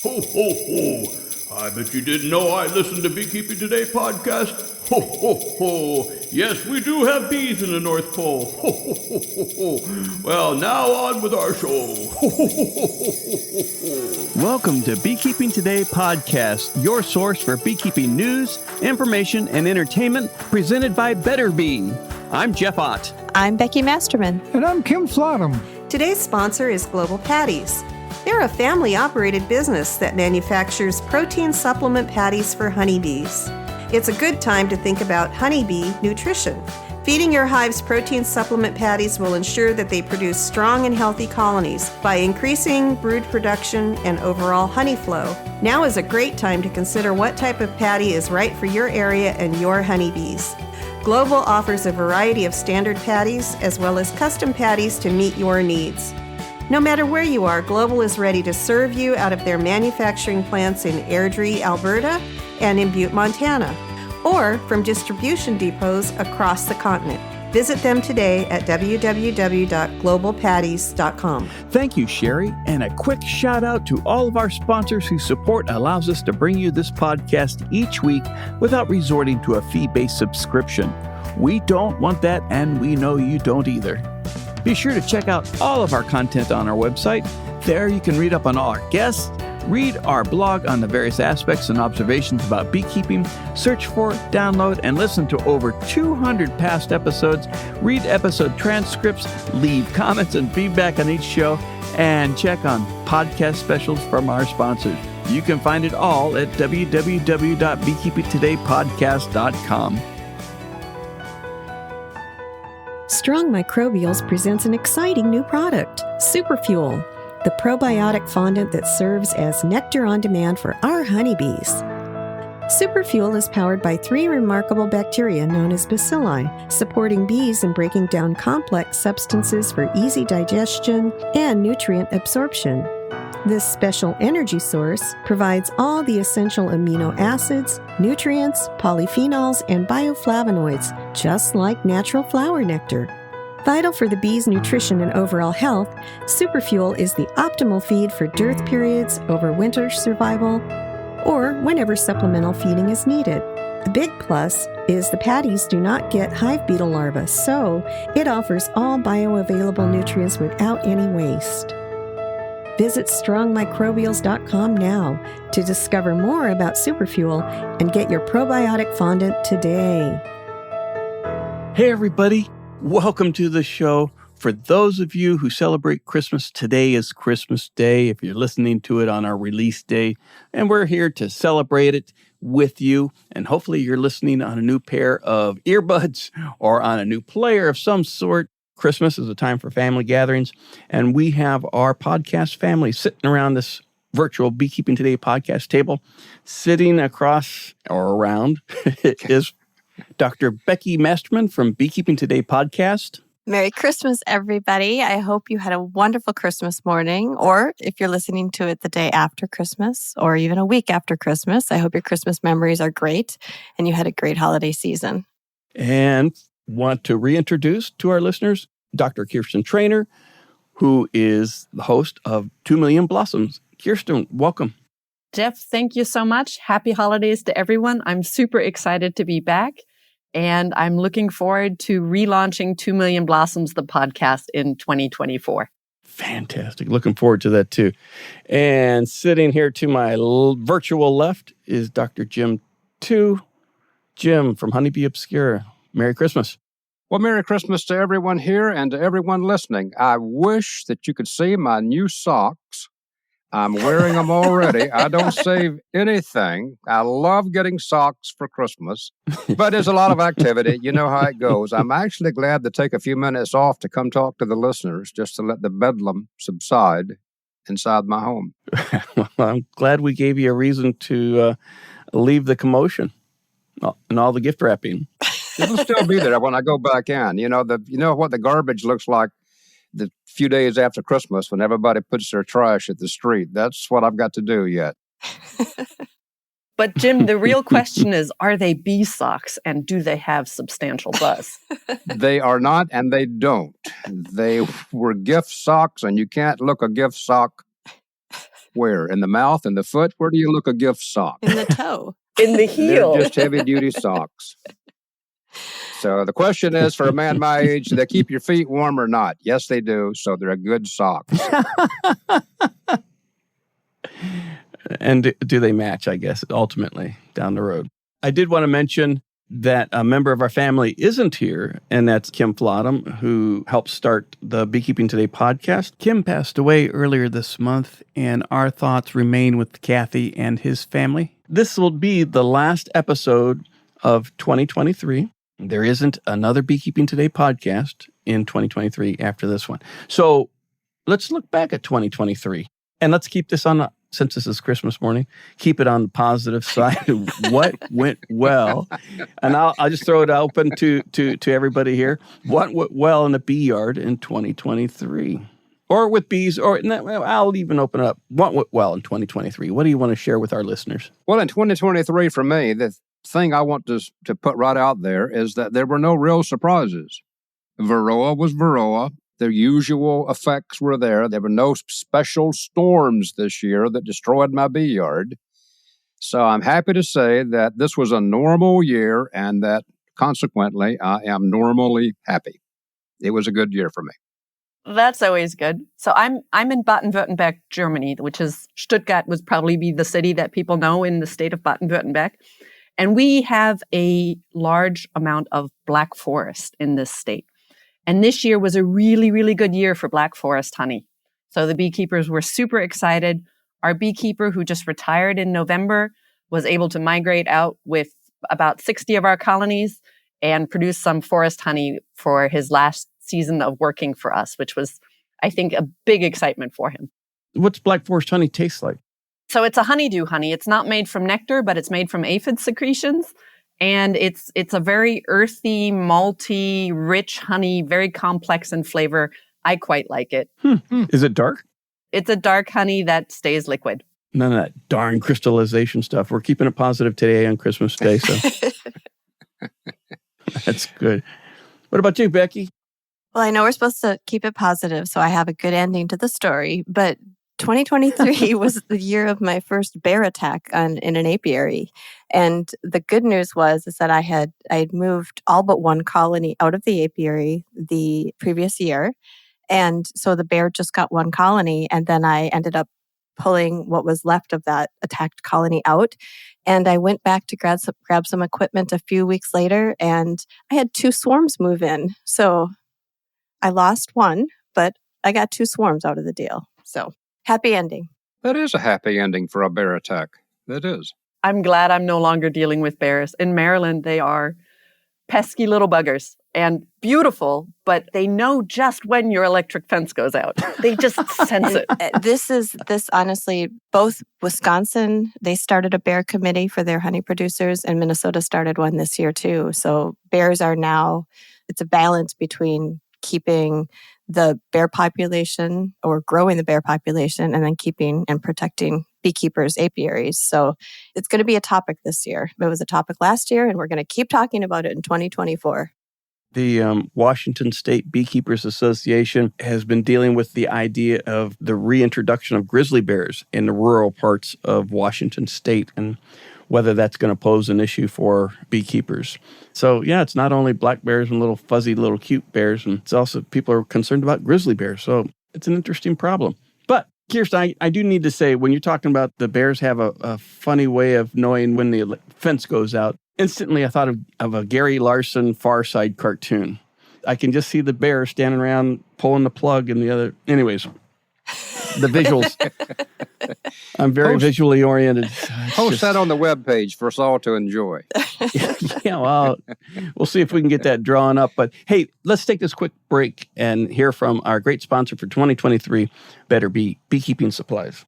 Ho, ho, ho! I bet you didn't know I listened to Beekeeping Today Podcast. Ho, ho, ho! Yes, we do have bees in the North Pole. Ho, ho, ho, ho, ho! Well, now on with our show. Ho, ho, ho, ho, ho, ho. Welcome to Beekeeping Today Podcast, your source for beekeeping news, information, and entertainment, presented by Better Bee. I'm Jeff Ott. I'm Becky Masterman. And I'm Kim Flottum. Today's sponsor is Global Patties. They're a family-operated business that manufactures protein supplement patties for honeybees. It's a good time to think about honeybee nutrition. Feeding your hives protein supplement patties will ensure that they produce strong and healthy colonies by increasing brood production and overall honey flow. Now is a great time to consider what type of patty is right for your area and your honeybees. Global offers a variety of standard patties as well as custom patties to meet your needs. No matter where you are, Global is ready to serve you out of their manufacturing plants in Airdrie, Alberta, and in Butte, Montana, or from distribution depots across the continent. Visit them today at www.globalpatties.com. Thank you, Sherry, and a quick shout out to all of our sponsors whose support allows us to bring you this podcast each week without resorting to a fee-based subscription. We don't want that, and we know you don't either. Be sure to check out all of our content on our website. There you can read up on all our guests, read our blog on the various aspects and observations about beekeeping, search for, download, and listen to over 200 past episodes, read episode transcripts, leave comments and feedback on each show, and check on podcast specials from our sponsors. You can find it all at www.beekeepingtodaypodcast.com. Strong Microbials presents an exciting new product, Superfuel, the probiotic fondant that serves as nectar on demand for our honeybees. Superfuel is powered by 3 remarkable bacteria known as bacilli, supporting bees in breaking down complex substances for easy digestion and nutrient absorption. This special energy source provides all the essential amino acids, nutrients, polyphenols, and bioflavonoids, just like natural flower nectar. Vital for the bees' nutrition and overall health, Superfuel is the optimal feed for dearth periods, over winter survival, or whenever supplemental feeding is needed. The big plus is the patties do not get hive beetle larvae, so it offers all bioavailable nutrients without any waste. Visit strongmicrobials.com now to discover more about Superfuel and get your probiotic fondant today. Hey, everybody. Welcome to the show. For those of you who celebrate Christmas, today is Christmas Day. If you're listening to it on our release day, and we're here to celebrate it with you. And hopefully you're listening on a new pair of earbuds or on a new player of some sort. Christmas is a time for family gatherings, and we have our podcast family sitting around this virtual Beekeeping Today podcast table. Sitting across or around is Dr. Becky Masterman from Beekeeping Today Podcast. Merry Christmas, everybody. I hope you had a wonderful Christmas morning, or if you're listening to it the day after Christmas, or even a week after Christmas, I hope your Christmas memories are great and you had a great holiday season. And want to reintroduce to our listeners Dr. Kirsten Traynor, who is the host of 2 Million Blossoms. Kirsten, welcome. Jeff, thank you so much. Happy holidays to everyone. I'm super excited to be back, and I'm looking forward to relaunching 2 Million Blossoms, the podcast, in 2024. Fantastic. Looking forward to that, too. And sitting here to my virtual left is Dr. Jim Tu. Jim from Honeybee Obscura. Merry Christmas. Well, Merry Christmas to everyone here and to everyone listening. I wish that you could see my new socks. I'm wearing them already. I don't save anything. I love getting socks for Christmas, but there's a lot of activity. You know how it goes. I'm actually glad to take a few minutes off to come talk to the listeners just to let the bedlam subside inside my home. Well, I'm glad we gave you a reason to leave the commotion and all the gift wrapping. It'll still be there when I go back in. You know what the garbage looks like the few days after Christmas when everybody puts their trash at the street. That's what I've got to do yet. But Jim, the real question is, are they bee socks and do they have substantial buzz? They are not, and they don't. They were gift socks, and you can't look a gift sock Where? In the mouth, in the foot? Where do you look a gift sock? In the toe. In the heel. They're just heavy-duty socks. So the question is, for a man my age, do they keep your feet warm or not? Yes, they do. So they're good socks. And do they match, I guess, ultimately down the road? I did want to mention that a member of our family isn't here, and that's Kim Flottum, who helped start the Beekeeping Today podcast. Kim passed away earlier this month, and our thoughts remain with Kathy and his family. This will be the last episode of 2023. There isn't another Beekeeping Today podcast in 2023 after this one. So let's look back at 2023, and let's keep this on, since this is Christmas morning, keep it on the positive side of what went well. And I'll just throw it open to everybody here. What went well in the bee yard in 2023? Or with bees, or I'll even open it up. What went well in 2023? What do you want to share with our listeners? Well, in 2023, for me, the thing I want to put right out there is that there were no real surprises. Varroa was Varroa. The usual effects were there. There were no special storms this year that destroyed my bee yard. So I'm happy to say that this was a normal year and that consequently I am normally happy. It was a good year for me. That's always good. So I'm in Baden-Württemberg, Germany, which is Stuttgart would probably be the city that people know in the state of Baden-Württemberg. And we have a large amount of black forest in this state. And this year was a really, really good year for black forest honey. So the beekeepers were super excited. Our beekeeper, who just retired in November, was able to migrate out with about 60 of our colonies and produce some forest honey for his last season of working for us, which was, I think, a big excitement for him. What's black forest honey taste like? So it's a honeydew honey. It's not made from nectar, but it's made from aphid secretions. And it's a very earthy, malty, rich honey, very complex in flavor. I quite like it. Is it dark? It's a dark honey that stays liquid. None of that darn crystallization stuff. We're keeping it positive today on Christmas Day, so that's good. What about you, Becky? Well, I know we're supposed to keep it positive, so I have a good ending to the story, but 2023 was the year of my first bear attack in an apiary. And the good news is that I had moved all but one colony out of the apiary the previous year. And so the bear just got one colony. And then I ended up pulling what was left of that attacked colony out. And I went back to grab some equipment a few weeks later, and I had 2 swarms move in. So I lost one, but I got 2 swarms out of the deal. So happy ending. That is a happy ending for a bear attack. That is. I'm glad I'm no longer dealing with bears. In Maryland, they are pesky little buggers and beautiful, but they know just when your electric fence goes out. They just sense it. This honestly, both Wisconsin, they started a bear committee for their honey producers, and Minnesota started one this year too. So bears are now, it's a balance between keeping the bear population or growing the bear population and then keeping and protecting beekeepers' apiaries. So it's going to be a topic this year. It was a topic last year, and we're going to keep talking about it in 2024. The Washington State Beekeepers Association has been dealing with the idea of the reintroduction of grizzly bears in the rural parts of Washington State and whether that's going to pose an issue for beekeepers. So, yeah, it's not only black bears and little fuzzy, little cute bears, and it's also people are concerned about grizzly bears. So it's an interesting problem. But, Kirsten, I do need to say, when you're talking about the bears have a funny way of knowing when the fence goes out, instantly I thought of a Gary Larson Far Side cartoon. I can just see the bear standing around pulling the plug and the other. Anyways, the visuals. I'm very visually oriented. Post that on the webpage for us all to enjoy. Yeah, well, we'll see if we can get that drawn up. But hey, let's take this quick break and hear from our great sponsor for 2023, Better Bee, Beekeeping Supplies.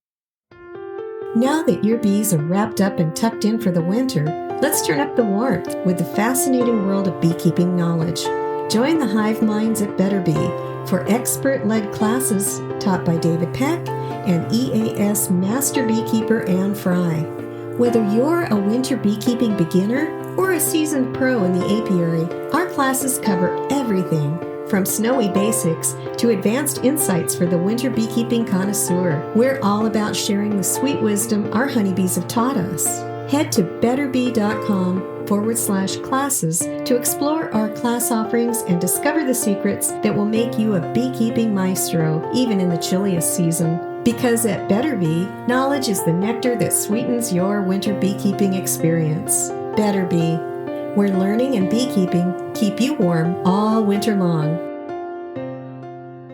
Now that your bees are wrapped up and tucked in for the winter, let's turn up the warmth with the fascinating world of beekeeping knowledge. Join the hive minds at Better Bee for expert-led classes taught by David Peck and EAS Master Beekeeper Anne Fry. Whether you're a winter beekeeping beginner or a seasoned pro in the apiary, our classes cover everything From snowy basics to advanced insights for the winter beekeeping connoisseur, we're all about sharing the sweet wisdom our honeybees have taught us. Head to betterbee.com/classes to explore our class offerings and discover the secrets that will make you a beekeeping maestro even in the chilliest season. Because at Better Bee, knowledge is the nectar that sweetens your winter beekeeping experience. Better Bee, where learning and beekeeping keep you warm all winter long.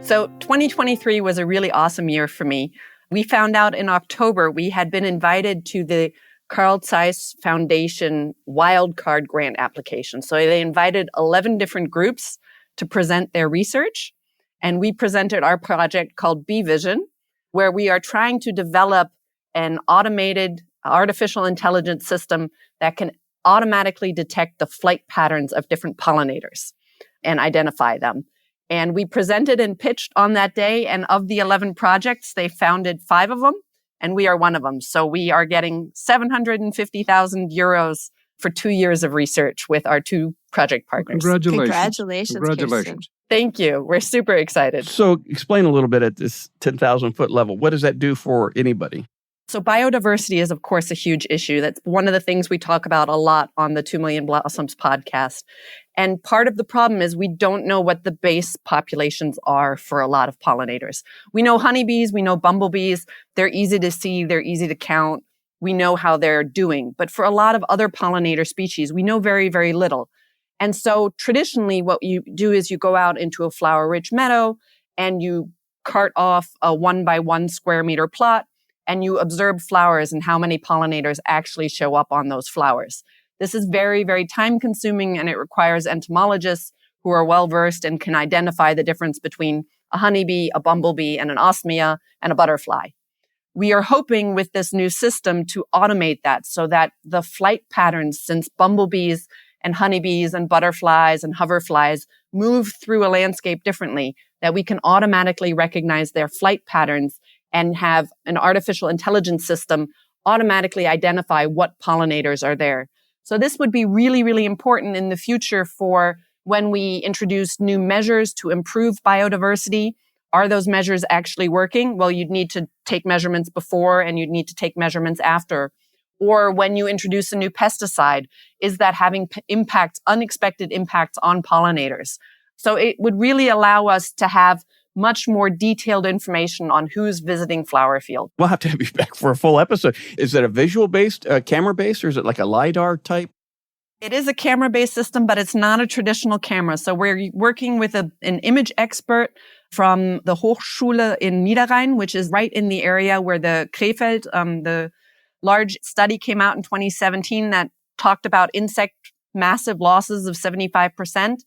So 2023 was a really awesome year for me. We found out in October we had been invited to the Carl Zeiss Foundation wildcard grant application. So they invited 11 different groups to present their research. And we presented our project called Bee Vision, where we are trying to develop an automated artificial intelligence system that can automatically detect the flight patterns of different pollinators and identify them. And we presented and pitched on that day. And of the 11 projects, they founded 5 of them. And we are one of them. So we are getting 750,000 euros for 2 years of research with our 2 project partners. Congratulations. Kirsten. Thank you. We're super excited. So explain a little bit at this 10,000-foot level. What does that do for anybody? So biodiversity is, of course, a huge issue. That's one of the things we talk about a lot on the 2 Million Blossoms podcast. And part of the problem is we don't know what the base populations are for a lot of pollinators. We know honeybees, we know bumblebees. They're easy to see, they're easy to count. We know how they're doing. But for a lot of other pollinator species, we know very, very little. And so traditionally, what you do is you go out into a flower-rich meadow and you cart off a 1-by-1 square meter plot, and you observe flowers and how many pollinators actually show up on those flowers. This is very, very time consuming, and it requires entomologists who are well-versed and can identify the difference between a honeybee, a bumblebee, and an osmia, and a butterfly. We are hoping with this new system to automate that so that the flight patterns, since bumblebees and honeybees and butterflies and hoverflies move through a landscape differently, that we can automatically recognize their flight patterns and have an artificial intelligence system automatically identify what pollinators are there. So this would be really, really important in the future for when we introduce new measures to improve biodiversity. Are those measures actually working? Well, you'd need to take measurements before and you'd need to take measurements after. Or when you introduce a new pesticide, is that having unexpected impacts on pollinators? So it would really allow us to have much more detailed information on who's visiting flower field. We'll have to have you back for a full episode. Is it a visual-based, camera-based, or is it like a LiDAR type? It is a camera-based system, but it's not a traditional camera. So we're working with an image expert from the Hochschule in Niederrhein, which is right in the area where the Krefeld, the large study came out in 2017 that talked about insect massive losses of 75%.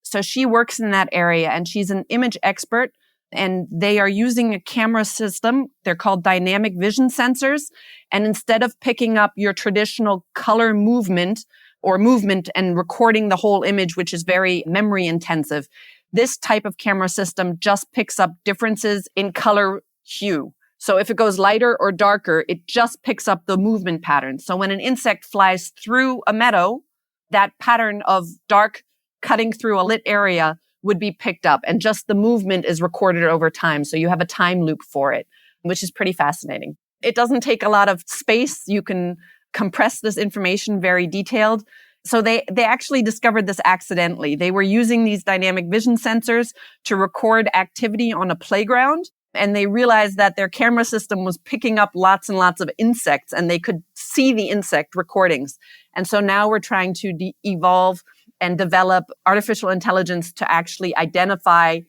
So she works in that area and she's an image expert, and they are using a camera system. They're called dynamic vision sensors. And instead of picking up your traditional color movement and recording the whole image, which is very memory intensive, this type of camera system just picks up differences in color hue. So if it goes lighter or darker, it just picks up the movement pattern. So when an insect flies through a meadow, that pattern of dark cutting through a lit area would be picked up, and just the movement is recorded over time. So you have a time loop for it, which is pretty fascinating. It doesn't take a lot of space. You can compress this information very detailed. So they actually discovered this accidentally. They were using these dynamic vision sensors to record activity on a playground, and they realized that their camera system was picking up lots and lots of insects, and they could see the insect recordings. And so now we're trying to evolve and develop artificial intelligence to actually identify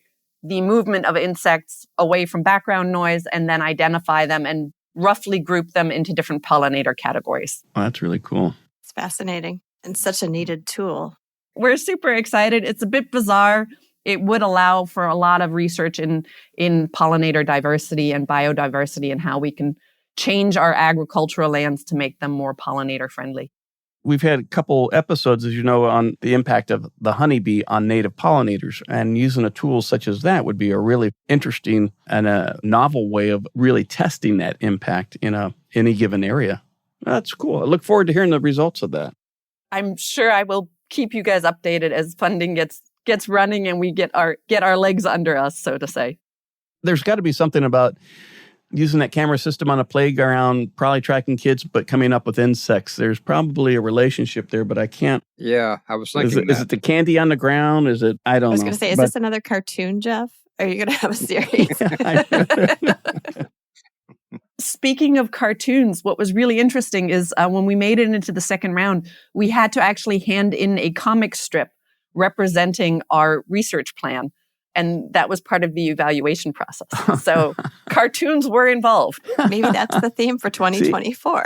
the movement of insects away from background noise and then identify them and roughly group them into different pollinator categories. Oh, that's really cool. It's fascinating and such a needed tool. We're super excited. It's a bit bizarre. It would allow for a lot of research in pollinator diversity and biodiversity and how we can change our agricultural lands to make them more pollinator friendly. We've had a couple episodes, as you know, on the impact of the honeybee on native pollinators, and using a tool such as that would be a really interesting and a novel way of really testing that impact in any given area. That's cool. I look forward to hearing the results of that. I'm sure I will keep you guys updated as funding gets gets running and we get our legs under us, so to say. There's got to be something about using that camera system on a playground, probably tracking kids, but coming up with insects. There's probably a relationship there, but I can't. Yeah, I was thinking Is it the candy on the ground? Is it? I don't know. I was going to say, is this another cartoon, Jeff? Are you going to have a series? Speaking of cartoons, what was really interesting is when we made it into the second round, we had to actually hand in a comic strip representing our research plan. And that was part of the evaluation process. So cartoons were involved. Maybe that's the theme for 2024.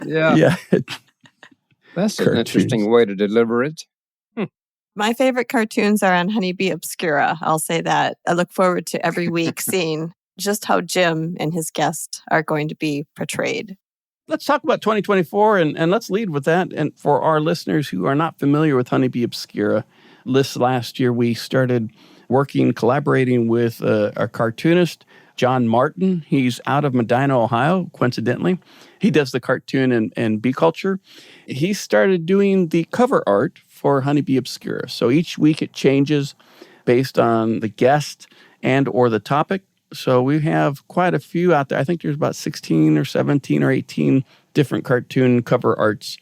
Yeah. That's an interesting way to deliver it. My favorite cartoons are on Honeybee Obscura. I'll say that. I look forward to every week seeing just how Jim and his guest are going to be portrayed. Let's talk about 2024, and let's lead with that. And for our listeners who are not familiar with Honeybee Obscura, last year we started collaborating with our cartoonist, John Martin. He's out of Medina, Ohio, coincidentally. He does the cartoon and bee culture. He started doing the cover art for Honeybee Obscura. So each week it changes based on the guest and or the topic. So we have quite a few out there. I think there's about 16 or 17 or 18 different cartoon cover arts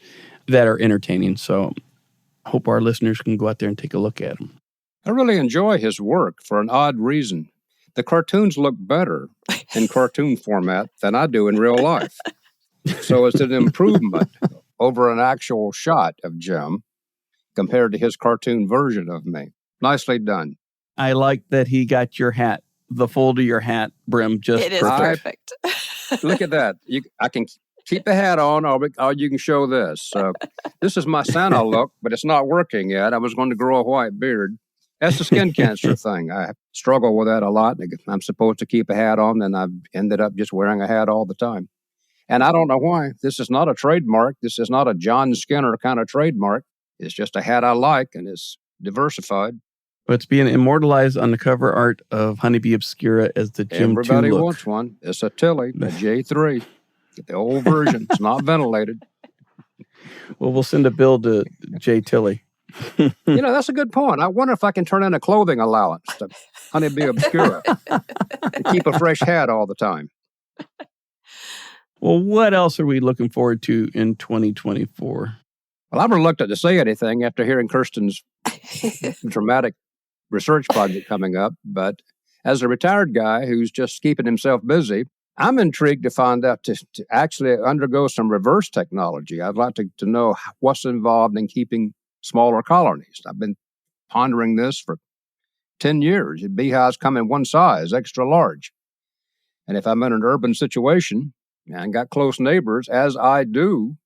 that are entertaining. So I hope our listeners can go out there and take a look at them. I really enjoy his work for an odd reason. The cartoons look better in cartoon format than I do in real life. So it's an improvement over an actual shot of Jim compared to his cartoon version of me. Nicely done. I like that he got your hat, the fold of your hat brim just It is perfect. Look at that. I can keep the hat on, or you can show this. This is my Santa look, but it's not working yet. I was going to grow a white beard. That's the skin cancer thing. I struggle with that a lot. I'm supposed to keep a hat on, and I've ended up just wearing a hat all the time. And I don't know why. This is not a trademark. This is not a John Skinner kind of trademark. It's just a hat I like, and it's diversified. But it's being immortalized on the cover art of Honeybee Obscura as the Jim 2 look. Everybody wants one. It's a Tilly, a J3. Get the old version. It's not ventilated. Well, we'll send a bill to Jay Tilly. That's a good point. I wonder if I can turn in a clothing allowance to Honeybee Obscura to keep a fresh hat all the time. Well, what else are we looking forward to in 2024? Well, I'm reluctant to say anything after hearing Kirsten's dramatic research project coming up, but as a retired guy who's just keeping himself busy, I'm intrigued to find out to actually undergo some reverse technology. I'd like to know what's involved in keeping smaller colonies. I've been pondering this for 10 years. Beehives come in one size, extra large. And if I'm in an urban situation and got close neighbors, as I do,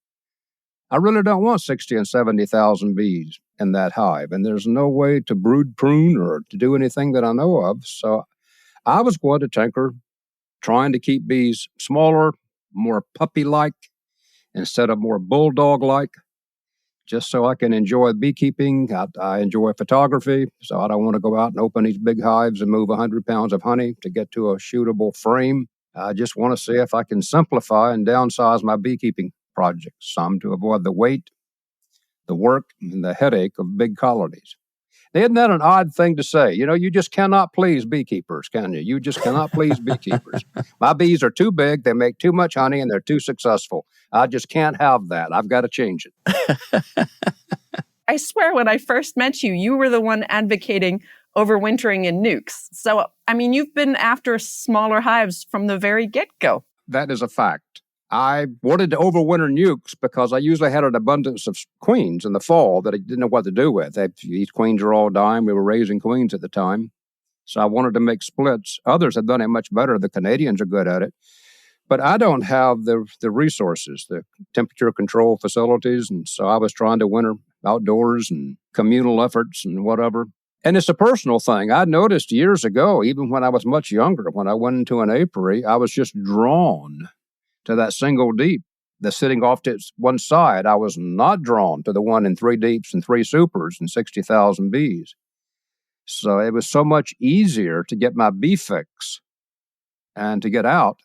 I really don't want 60 and 70,000 bees in that hive. And there's no way to brood prune or to do anything that I know of. So I was going to tinker, trying to keep bees smaller, more puppy-like, instead of more bulldog-like, just so I can enjoy beekeeping. I enjoy photography, so I don't want to go out and open these big hives and move 100 pounds of honey to get to a shootable frame. I just want to see if I can simplify and downsize my beekeeping projects some to avoid the weight, the work, and the headache of big colonies. Isn't that an odd thing to say? You just cannot please beekeepers, can you? You just cannot please beekeepers. My bees are too big, they make too much honey, and they're too successful. I just can't have that. I've got to change it. I swear when I first met you, you were the one advocating overwintering in nukes. So, you've been after smaller hives from the very get-go. That is a fact. I wanted to overwinter nukes because I usually had an abundance of queens in the fall that I didn't know what to do with. These queens are all dying. We were raising queens at the time. So I wanted to make splits. Others have done it much better. The Canadians are good at it. But I don't have the resources, the temperature control facilities. And so I was trying to winter outdoors and communal efforts and whatever. And it's a personal thing. I noticed years ago, even when I was much younger, when I went into an apiary, I was just drawn to that single deep that's sitting off to one side. I was not drawn to the one in 3 deeps and 3 supers and 60,000 bees. So it was so much easier to get my bee fix and to get out.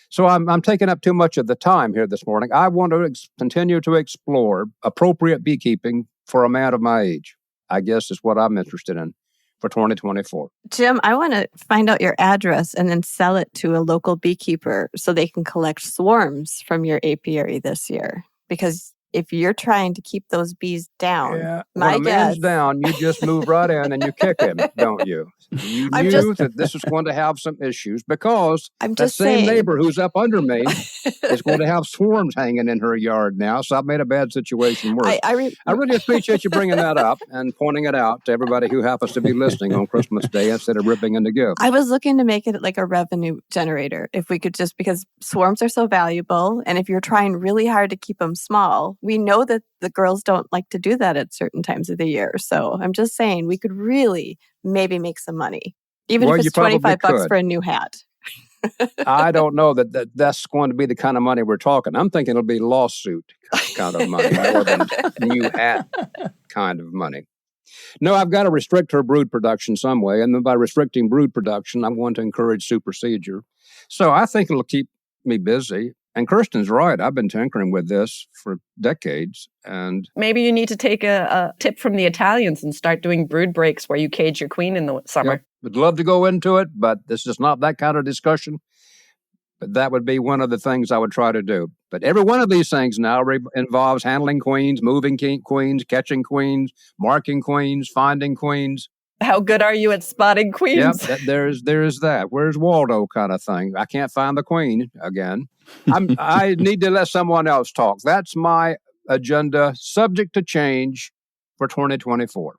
So I'm taking up too much of the time here this morning. I want to continue to explore appropriate beekeeping for a man of my age. I guess is what I'm interested in for 2024. Jim, I want to find out your address and then sell it to a local beekeeper so they can collect swarms from your apiary this year. Because if you're trying to keep those bees down, when a man's down, you just move right in and you kick him, don't you? You knew that this was going to have some issues because that same neighbor who's up under me is going to have swarms hanging in her yard now. So I've made a bad situation worse. I really appreciate you bringing that up and pointing it out to everybody who happens to be listening on Christmas Day instead of ripping into gift. I was looking to make it like a revenue generator. If we could just, because swarms are so valuable. And if you're trying really hard to keep them small, we know that the girls don't like to do that at certain times of the year. So I'm just saying we could really maybe make some money, even if it's $25 for a new hat. I don't know that's going to be the kind of money we're talking. I'm thinking it'll be lawsuit kind of money more than new hat kind of money. No, I've got to restrict her brood production some way. And then by restricting brood production, I'm going to encourage supersedure. So I think it'll keep me busy. And Kirsten's right. I've been tinkering with this for decades. And maybe you need to take a tip from the Italians and start doing brood breaks where you cage your queen in the summer. Yep. Would love to go into it, but this is not that kind of discussion. But that would be one of the things I would try to do. But every one of these things now involves handling queens, moving queens, catching queens, marking queens, finding queens. How good are you at spotting queens? Yep, there's that. Where's Waldo kind of thing. I can't find the queen again. I need to let someone else talk. That's my agenda, subject to change for 2024.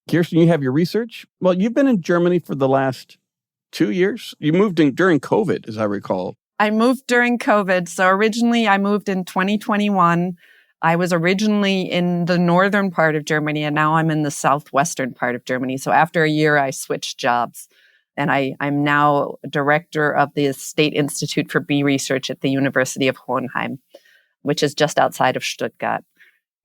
Kirsten, you have your research? Well, you've been in Germany for the last 2 years. You moved in during COVID, as I recall. I moved during COVID. So originally I moved in 2021. I was originally in the northern part of Germany, and now I'm in the southwestern part of Germany. So after a year, I switched jobs. And I'm now director of the State Institute for Bee Research at the University of Hohenheim, which is just outside of Stuttgart.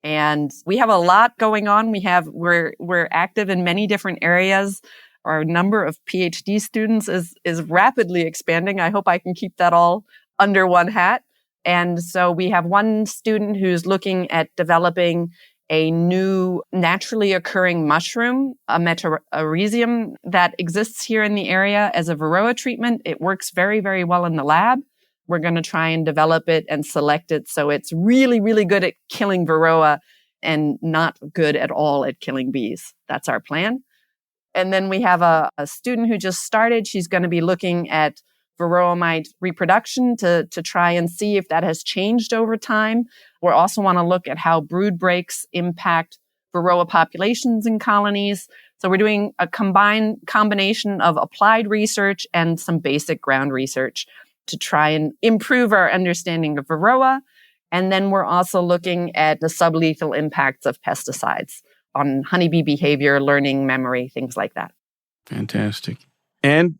And we have a lot going on. We're active in many different areas. Our number of PhD students is rapidly expanding. I hope I can keep that all under one hat. And so we have one student who's looking at developing a new naturally occurring mushroom, a metarhizium that exists here in the area as a varroa treatment. It works very, very well in the lab. We're going to try and develop it and select it so it's really, really good at killing varroa and not good at all at killing bees. That's our plan. And then we have a student who just started. She's going to be looking at varroa mite reproduction to try and see if that has changed over time. We also want to look at how brood breaks impact varroa populations in colonies. So we're doing a combination of applied research and some basic ground research to try and improve our understanding of varroa. And then we're also looking at the sublethal impacts of pesticides on honeybee behavior, learning, memory, things like that. Fantastic. And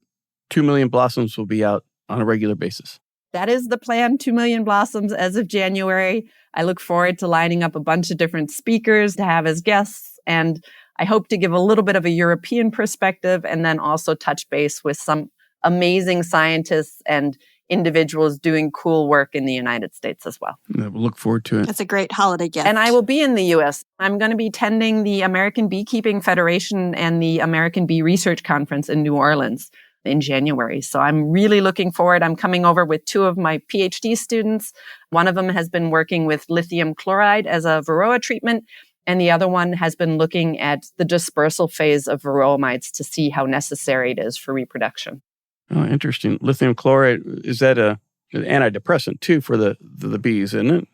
2 million blossoms will be out on a regular basis. That is the plan, 2 million blossoms as of January. I look forward to lining up a bunch of different speakers to have as guests. And I hope to give a little bit of a European perspective and then also touch base with some amazing scientists and individuals doing cool work in the United States as well. We'll look forward to it. That's a great holiday gift. And I will be in the U.S. I'm going to be attending the American Beekeeping Federation and the American Bee Research Conference in New Orleans in January. So I'm really looking forward. I'm coming over with 2 of my PhD students. One of them has been working with lithium chloride as a varroa treatment, and the other one has been looking at the dispersal phase of varroa mites to see how necessary it is for reproduction. Oh, interesting. Lithium chloride, is that an antidepressant too for the bees, isn't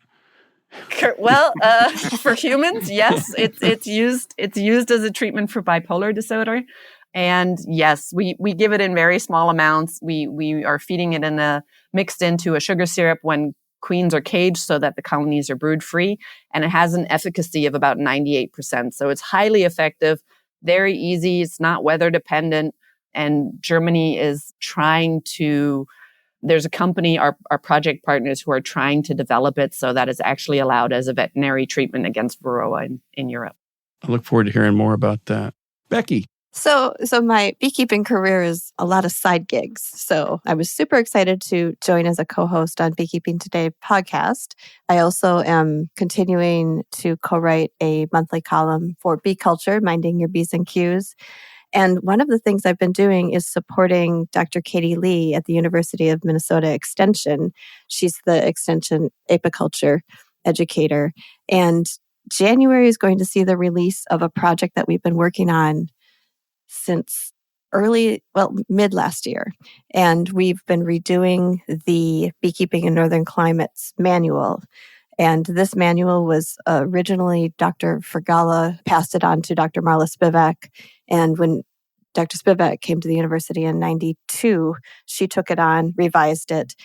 it? Well, for humans, yes, it's used as a treatment for bipolar disorder. And yes, we give it in very small amounts. We are feeding it mixed into a sugar syrup when queens are caged so that the colonies are brood free. And it has an efficacy of about 98%. So it's highly effective, very easy. It's not weather dependent. And Germany is there's a company, our project partners, who are trying to develop it so that it's actually allowed as a veterinary treatment against varroa in Europe. I look forward to hearing more about that. Becky, So my beekeeping career is a lot of side gigs. So I was super excited to join as a co-host on Beekeeping Today podcast. I also am continuing to co-write a monthly column for Bee Culture, Minding Your B's and Q's. And one of the things I've been doing is supporting Dr. Katie Lee at the University of Minnesota Extension. She's the Extension apiculture educator. And January is going to see the release of a project that we've been working on since mid last year. And we've been redoing the Beekeeping in Northern Climates manual. And this manual was originally Dr. Fergala passed it on to Dr. Marla Spivak. And when Dr. Spivak came to the university in 92, she took it on, revised it.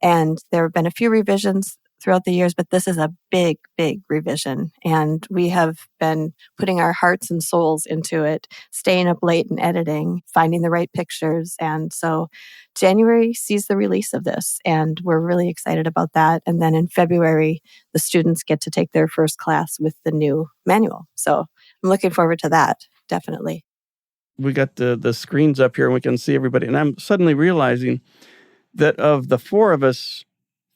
And there have been a few revisions throughout the years, but this is a big, big revision. And we have been putting our hearts and souls into it, staying up late and editing, finding the right pictures. And so January sees the release of this, and we're really excited about that. And then in February, the students get to take their first class with the new manual. So I'm looking forward to that, definitely. We got the screens up here and we can see everybody. And I'm suddenly realizing that of the four of us,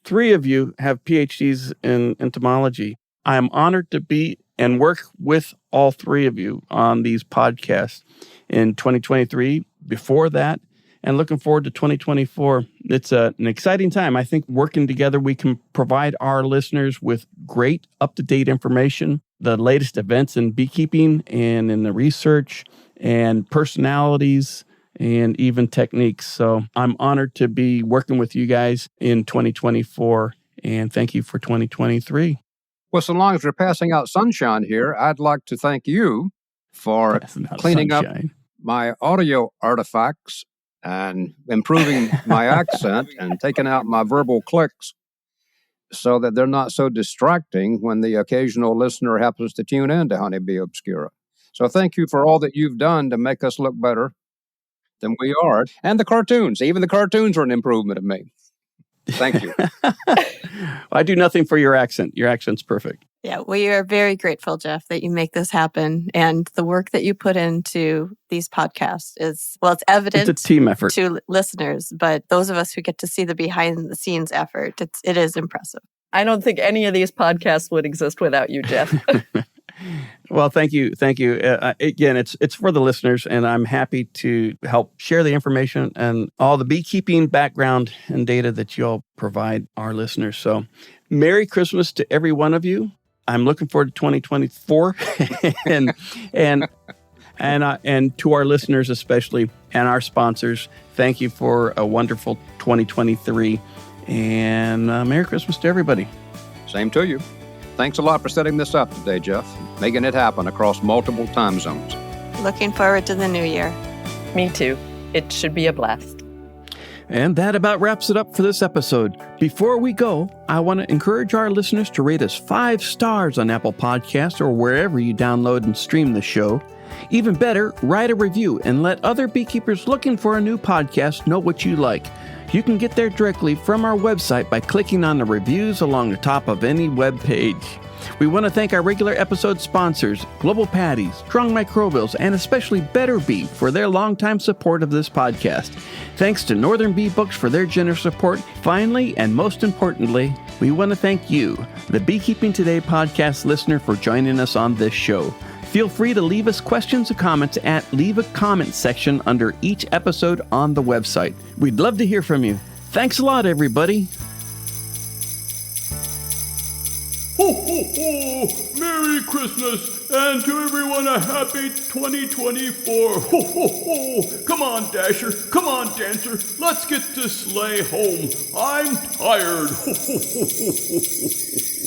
3 of you have PhDs in entomology. I am honored to be and work with all 3 of you on these podcasts in 2023, before that, and looking forward to 2024. It's an exciting time. I think working together, we can provide our listeners with great up-to-date information, the latest events in beekeeping and in the research and personalities and even techniques. So I'm honored to be working with you guys in 2024, and thank you for 2023. Well, so long as we're passing out sunshine here, I'd like to thank you for cleaning up my audio artifacts and improving my accent and taking out my verbal clicks so that they're not so distracting when the occasional listener happens to tune in to Honeybee Obscura. So thank you for all that you've done to make us look better than we are. And the cartoons. Even the cartoons are an improvement of me. Thank you. I do nothing for your accent. Your accent's perfect. Yeah, we are very grateful, Jeff, that you make this happen. And the work that you put into these podcasts is, it's evident it's a team effort to listeners, but those of us who get to see the behind the scenes effort, it is impressive. I don't think any of these podcasts would exist without you, Jeff. Well, thank you. Again, it's for the listeners, and I'm happy to help share the information and all the beekeeping background and data that you all provide our listeners. So, Merry Christmas to every one of you. I'm looking forward to 2024, and to our listeners especially, and our sponsors. Thank you for a wonderful 2023, and Merry Christmas to everybody. Same to you. Thanks a lot for setting this up today, Jeff, making it happen across multiple time zones. Looking forward to the new year. Me too. It should be a blast. And that about wraps it up for this episode. Before we go, I want to encourage our listeners to rate us 5 stars on Apple Podcasts or wherever you download and stream the show. Even better, write a review and let other beekeepers looking for a new podcast know what you like. You can get there directly from our website by clicking on the reviews along the top of any web page. We want to thank our regular episode sponsors, Global Patties, Strong Microbials, and especially Better Bee for their longtime support of this podcast. Thanks to Northern Bee Books for their generous support. Finally, and most importantly, we want to thank you, the Beekeeping Today podcast listener, for joining us on this show. Feel free to leave us questions or comments at Leave a Comment section under each episode on the website. We'd love to hear from you. Thanks a lot, everybody. Ho, ho, ho! Merry Christmas, and to everyone a happy 2024. Ho, ho, ho! Come on, Dasher. Come on, Dancer. Let's get this sleigh home. I'm tired. Ho, ho, ho, ho, ho, ho.